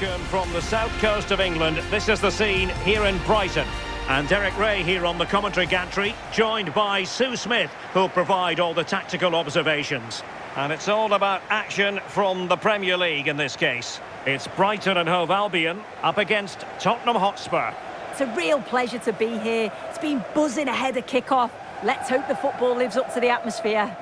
welcome from the south coast of England. This is the scene here in Brighton. And Derek Ray here on the commentary gantry, joined by Sue Smith, who'll provide all the tactical observations. And it's all about action from the Premier League in this case. It's Brighton and Hove Albion up against Tottenham Hotspur. It's a real pleasure to be here. It's been buzzing ahead of kick-off. Let's hope the football lives up to the atmosphere.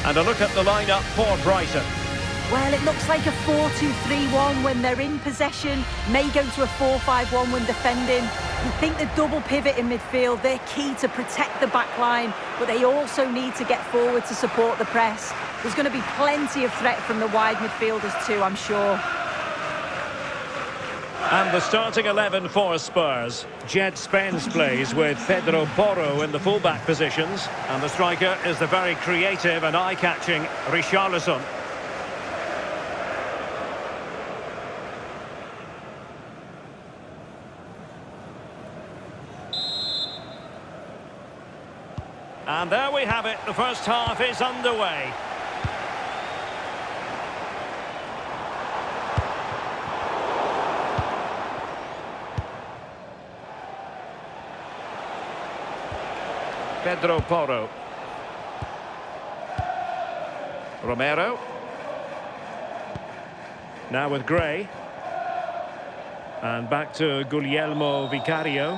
And a look at the lineup for Brighton. Well, it looks like a 4-2-3-1 when they're in possession. May go to a 4-5-1 when defending. You think the double pivot in midfield, they're key to protect the back line, but they also need to get forward to support the press. There's going to be plenty of threat from the wide midfielders too, I'm sure. And the starting 11 for Spurs. Jed Spence plays with Pedro Porro in the fullback positions. And the striker is the very creative and eye-catching Richarlison. And there we have it. The first half is underway. Pedro Porro. Romero. Now with Gray. And back to Guglielmo Vicario.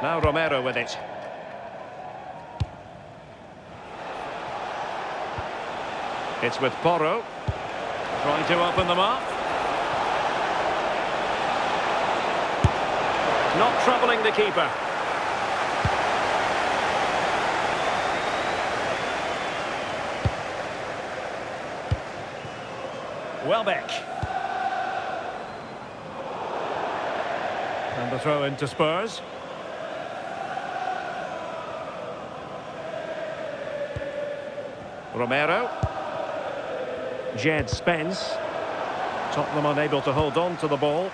Now Romero with it. It's with Porro. Trying to open them up. Not troubling the keeper. Welbeck. And the throw into Spurs. Romero. Jed Spence. Tottenham unable to hold on to the ball.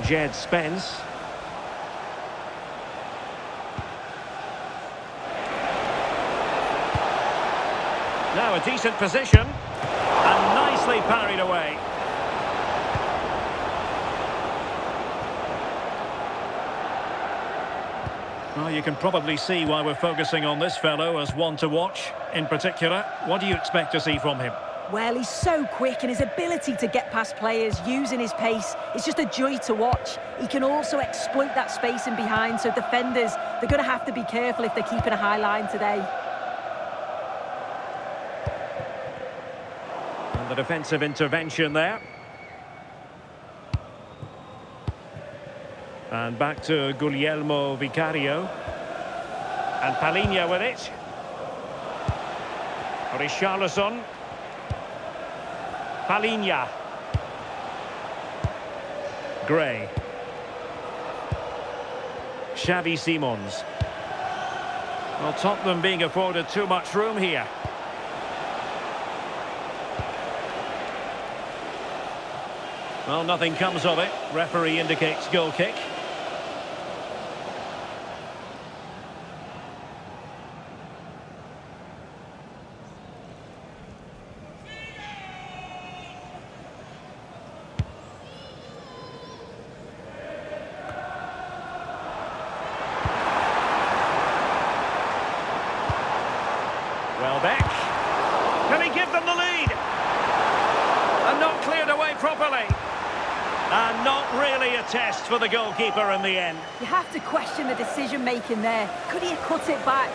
Jed Spence. Now a decent position, and nicely parried away. Well, you can probably see why we're focusing on this fellow as one to watch. In particular, what do you expect to see from him? Well, he's so quick, and his ability to get past players using his pace is just a joy to watch. He can also exploit that space in behind, so defenders, they're going to have to be careful if they're keeping a high line today. The defensive intervention there. And back to Guglielmo Vicario. And Palhinha with it. Richarlison. Palhinha. Gray. Xavi Simons. Well, Tottenham being afforded too much room here. Well, nothing comes of it. Referee indicates goal kick. Welbeck. Can he give them the lead? And not cleared away properly. And not really a test for the goalkeeper in the end. You have to question the decision-making there. Could he have cut it back?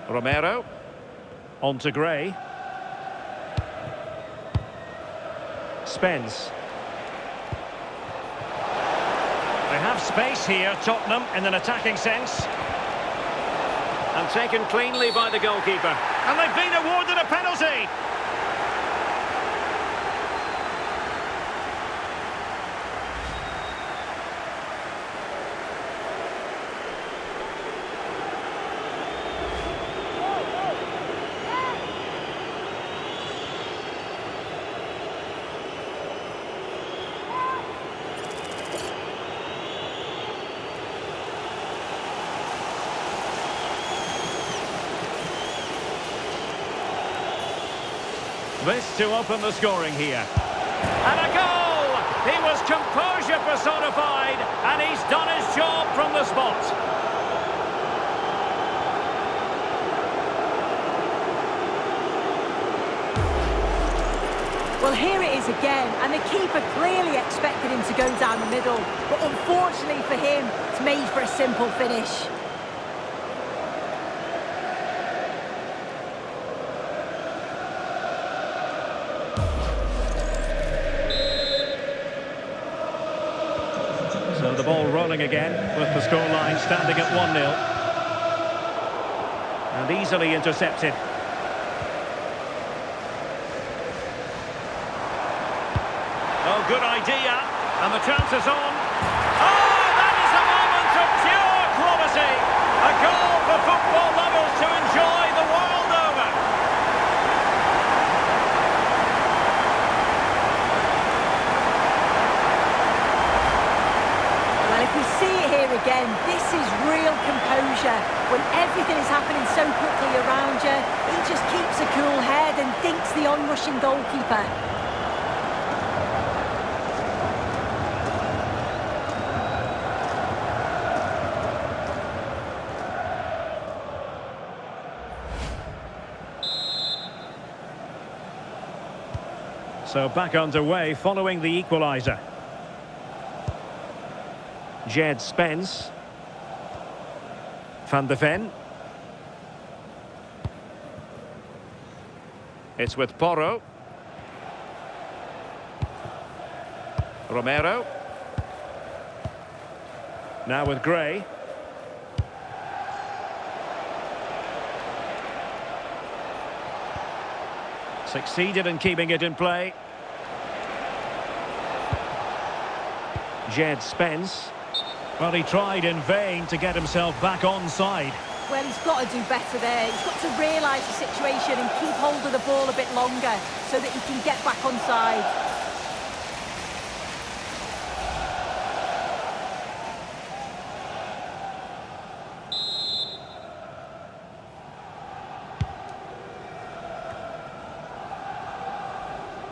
Romero. On to Gray. Spence. They have space here, Tottenham, in an attacking sense. And taken cleanly by the goalkeeper. And they've been awarded a penalty! This to open the scoring here. And a goal! He was composure personified, and he's done his job from the spot. Well, here it is again, and the keeper clearly expected him to go down the middle. But unfortunately for him, it's made for a simple finish. So the ball rolling again, with the scoreline standing at 1-0. And easily intercepted. Oh, good idea. And the chance is on. Oh, that is a moment of pure quality. A goal for football lovers to enjoy the world over. Well, if we see it here again, this is real composure. When everything is happening so quickly around you, he just keeps a cool head and dinks the onrushing goalkeeper. So back underway following the equaliser. Jed Spence. Van de Ven. It's with Porro. Romero. Now with Gray. Succeeded in keeping it in play. Jed Spence. Well, he tried in vain to get himself back onside. Well, he's got to do better there. He's got to realise the situation and keep hold of the ball a bit longer so that he can get back onside.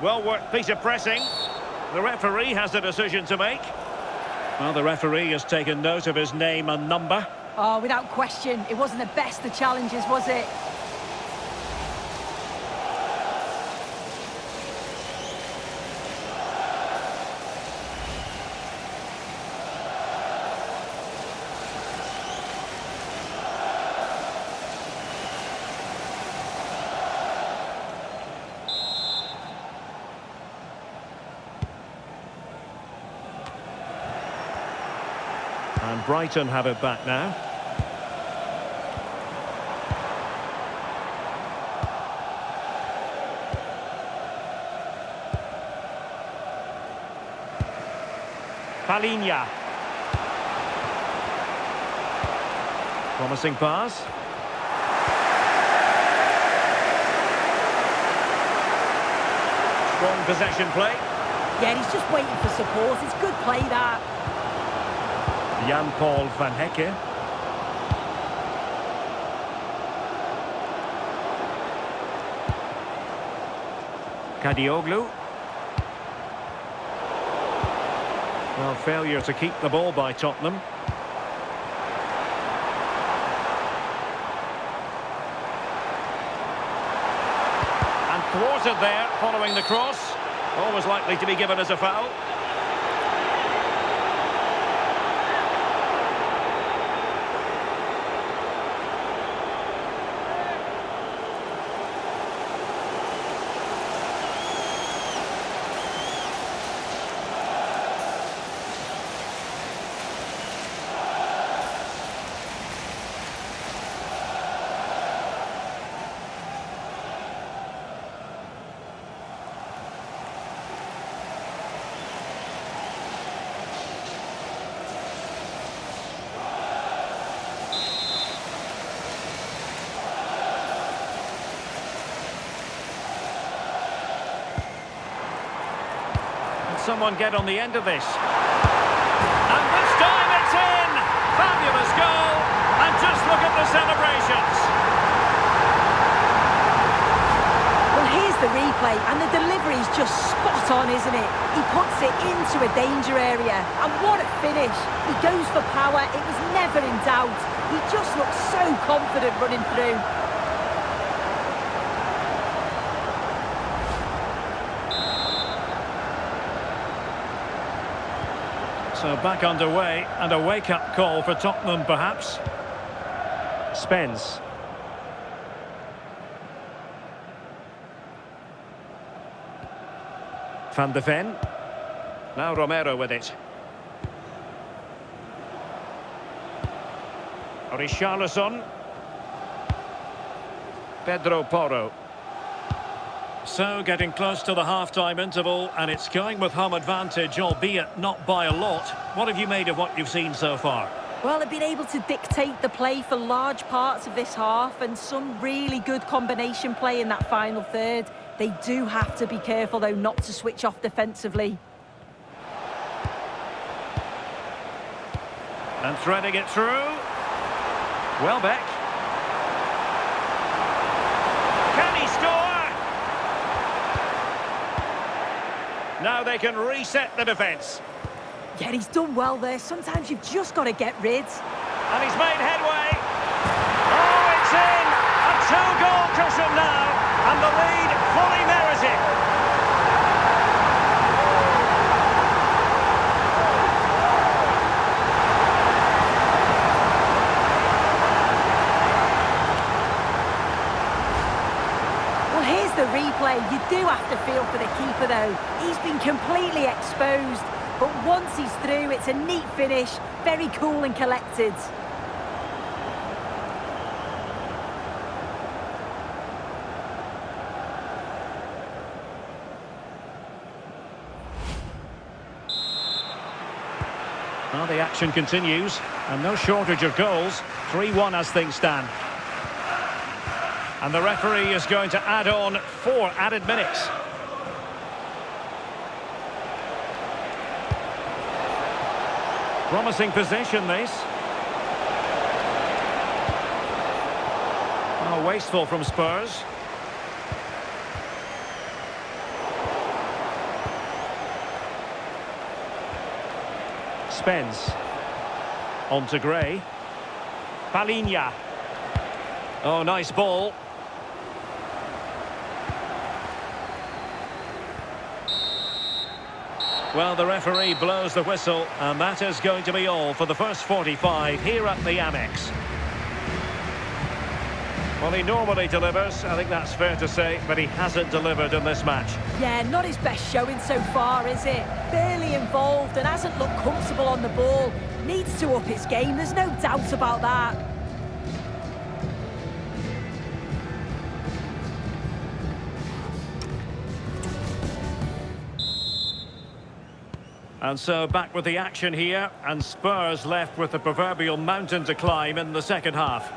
Well worked piece of pressing. The referee has a decision to make. Well, the referee has taken note of his name and number. Oh, without question, it wasn't the best of challenges, was it? And Brighton have it back now. Palinha. Promising pass. Strong possession play. Yeah, he's just waiting for support. It's good play, that. Jan-Paul van Hecke. Kadioglu. Well, failure to keep the ball by Tottenham. And thwarted there, following the cross. Always likely to be given as a foul. Someone get on the end of this. And this time it's in! Fabulous goal! And just look at the celebrations. Well, here's the replay, and the delivery is just spot on, isn't it? He puts it into a danger area, and what a finish. He goes for power, it was never in doubt. He just looks so confident running through. So back underway, and a wake-up call for Tottenham, perhaps. Spence. Van de Ven. Now Romero with it. Richarlison. Pedro Porro. So, getting close to the half-time interval, and it's going with home advantage, albeit not by a lot. What have you made of what you've seen so far? Well, they've been able to dictate the play for large parts of this half, and some really good combination play in that final third. They do have to be careful, though, not to switch off defensively. And threading it through. Welbeck. Can he score? Now they can reset the defence. Yeah, he's done well there. Sometimes you've just got to get rid. And he's made headway. Oh, it's in! A two-goal cushion now, and the lead fully merited. Well, here's the replay. You do have to feel for the keeper, though. He's been completely exposed. But once he's through, it's a neat finish, very cool and collected. Well, the action continues, and no shortage of goals. 3-1 as things stand. And the referee is going to add on 4 added minutes. Promising possession, this. Oh, wasteful from Spurs. Spence. On to Gray. Palinha. Oh, nice ball. Well, the referee blows the whistle, and that is going to be all for the first 45 here at the Amex. Well, he normally delivers, I think that's fair to say, but he hasn't delivered in this match. Yeah, not his best showing so far, is it? Barely involved and hasn't looked comfortable on the ball. Needs to up his game, there's no doubt about that. And so back with the action here, and Spurs left with the proverbial mountain to climb in the second half.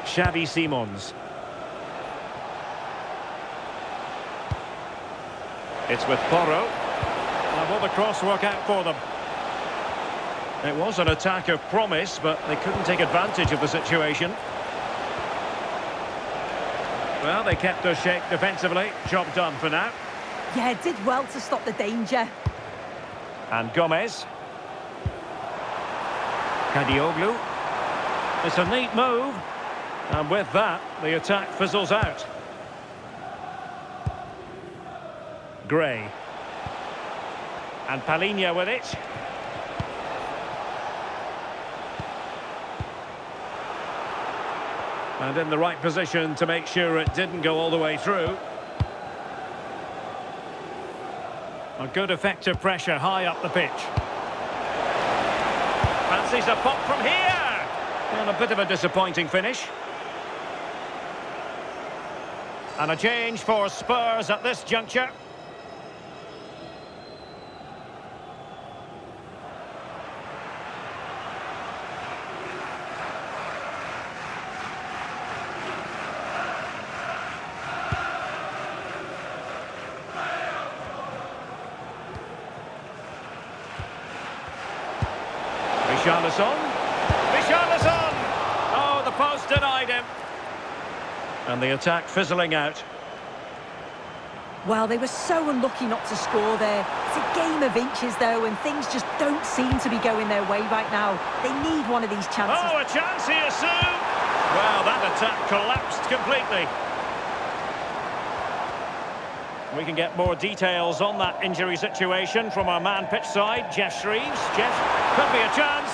Xavi Simons. It's with Porro. And will the cross work out for them? It was an attack of promise, but they couldn't take advantage of the situation. Well, they kept their shape defensively. Job done for now. Yeah, did well to stop the danger. And Gomez. Kadioglu. It's a neat move. And with that, the attack fizzles out. Gray. And Palhinha with it. And in the right position to make sure it didn't go all the way through. A good effective pressure high up the pitch. Fancies a pop from here. And a bit of a disappointing finish. And a change for Spurs at this juncture. Richarlison! Oh, the post denied him. And the attack fizzling out. Well, they were so unlucky not to score there. It's a game of inches, though, and things just don't seem to be going their way right now. They need one of these chances. Oh, a chance here, Sue! Well, that attack collapsed completely. We can get more details on that injury situation from our man pitch side, Jeff Shreves. Jeff, could be a chance.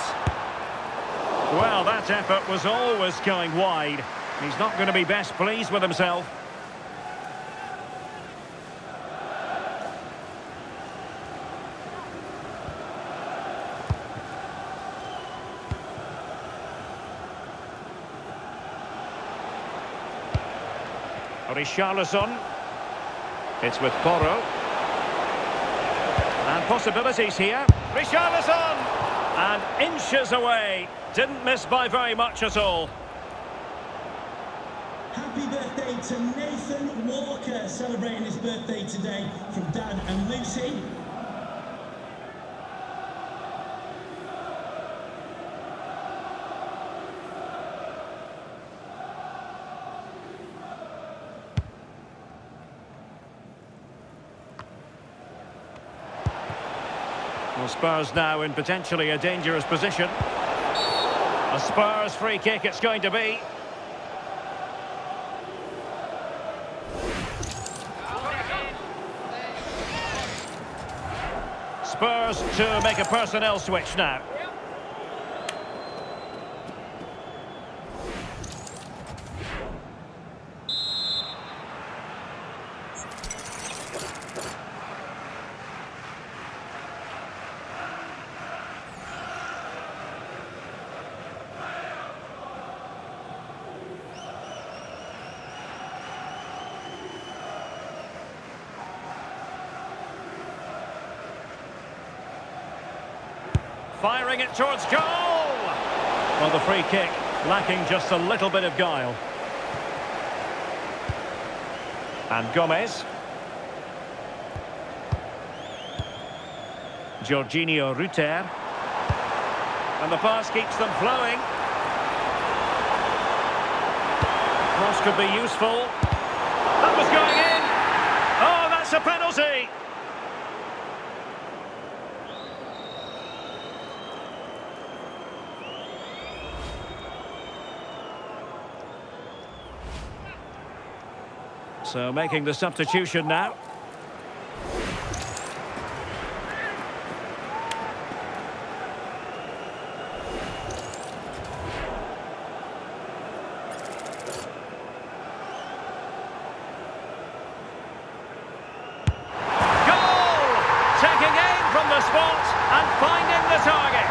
Well, that effort was always going wide. He's not going to be best pleased with himself. Richarlison. It's with Porro. And possibilities here. Richarlison! And inches away. Didn't miss by very much at all. Happy birthday to Nathan Walker, celebrating his birthday today from Dad and Lucy. Well, Spurs now in potentially a dangerous position. A Spurs free kick it's going to be. Spurs to make a personnel switch now. Firing it towards goal! Well, the free kick lacking just a little bit of guile. And Gomez. Jorginho Rutter. And the pass keeps them flowing. Cross could be useful. That was going in! Oh, that's a penalty! So making the substitution now. Goal! Taking aim from the spot and finding the target.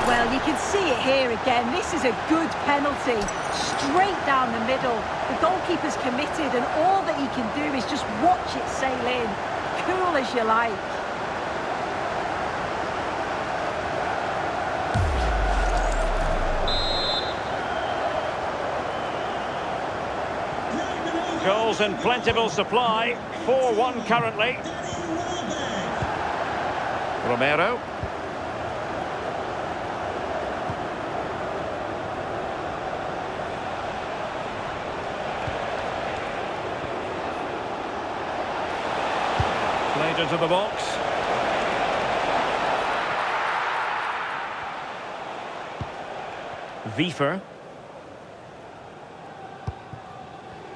Well, you can see it here again. This is a good penalty. Straight down the middle. The goalkeeper's committed and all that he can do is just watch it sail in. Cool as you like. Goals in plentiful supply. 4-1 currently. Romero. Played into the box. Wiefer.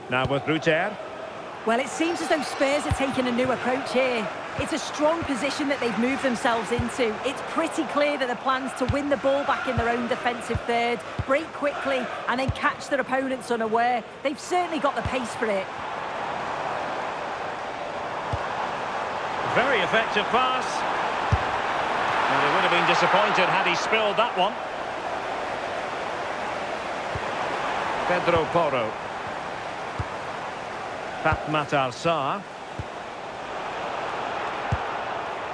Now with Ruter. Well, it seems as though Spurs are taking a new approach here. It's a strong position that they've moved themselves into. It's pretty clear that the plan's to win the ball back in their own defensive third, break quickly, and then catch their opponents unaware. They've certainly got the pace for it. Very effective pass. And they would have been disappointed had he spilled that one. Pedro Porro. Pat Matar Sarr.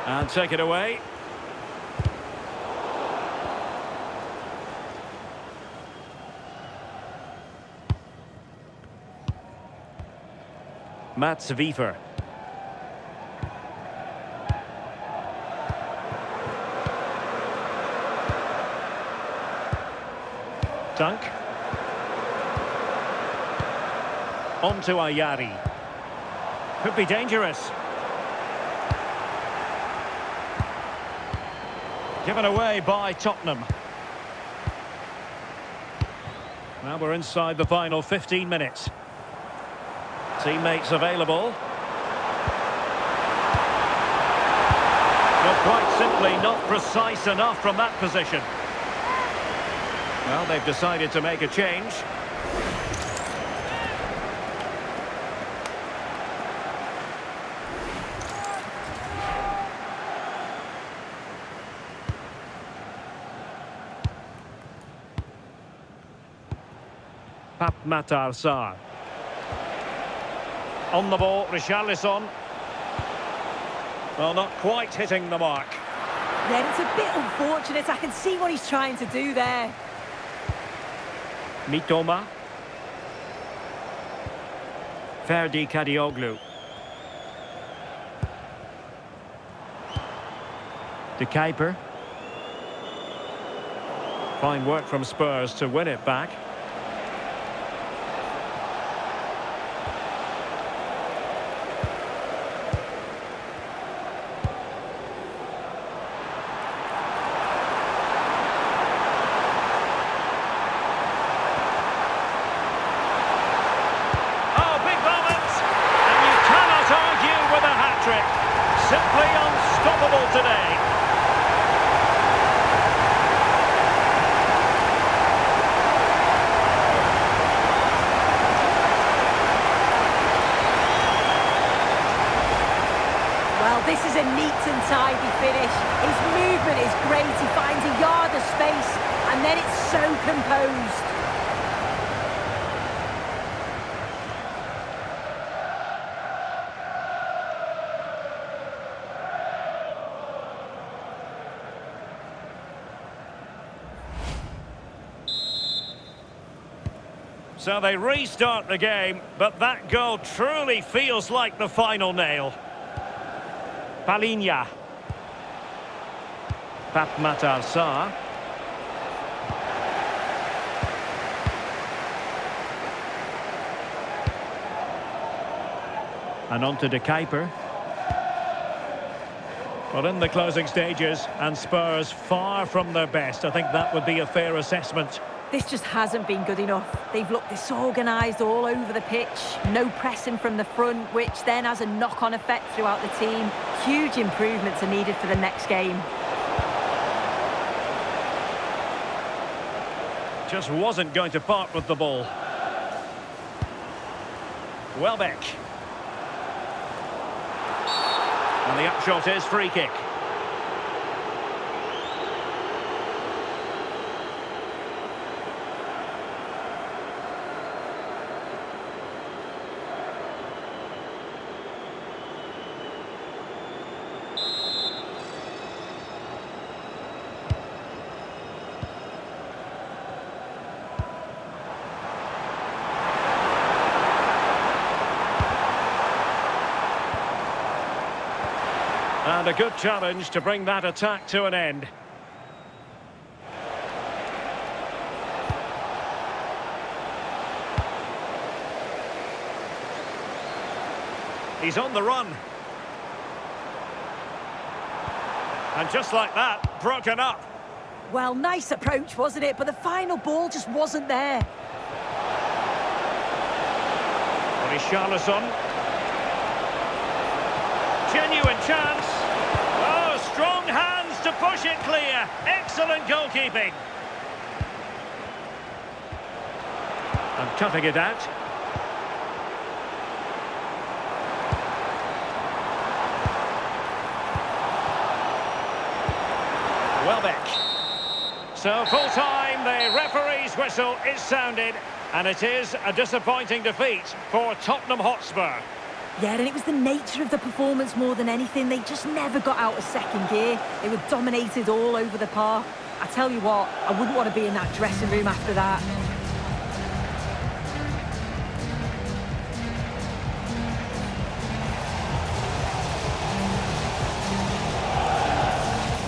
And take it away. Mats Wiefer. Dunk. On to Ayari. Could be dangerous. Given away by Tottenham. Now we're inside the final 15 minutes. Teammates available. But quite simply not precise enough from that position. Well, they've decided to make a change. Pat Matar Sarr. On the ball, Richarlison. Well, not quite hitting the mark. Yeah, it's a bit unfortunate. I can see what he's trying to do there. Mitoma. Ferdi Kadioglu. De Kuiper. Fine work from Spurs to win it back. Simply unstoppable today. Well, this is a neat and tidy finish. His movement is great. He finds a yard of space, and then it's so composed. So they restart the game, but that goal truly feels like the final nail. Palinha. Pat Matar Sarr. And on to De Kuiper. Well, in the closing stages, and Spurs far from their best. I think that would be a fair assessment. This just hasn't been good enough. They've looked disorganised all over the pitch. No pressing from the front, which then has a knock-on effect throughout the team. Huge improvements are needed for the next game. Just wasn't going to part with the ball. Welbeck. And the upshot is free kick. And a good challenge to bring that attack to an end. He's on the run. And just like that, broken up. Well, nice approach, wasn't it? But the final ball just wasn't there. Richarlison. Genuine chance. Oh, strong hands to push it clear. Excellent goalkeeping. And cutting it out. Welbeck. So full-time, the referee's whistle is sounded, and it is a disappointing defeat for Tottenham Hotspur. Yeah, and it was the nature of the performance more than anything. They just never got out of second gear. They were dominated all over the park. I tell you what, I wouldn't want to be in that dressing room after that.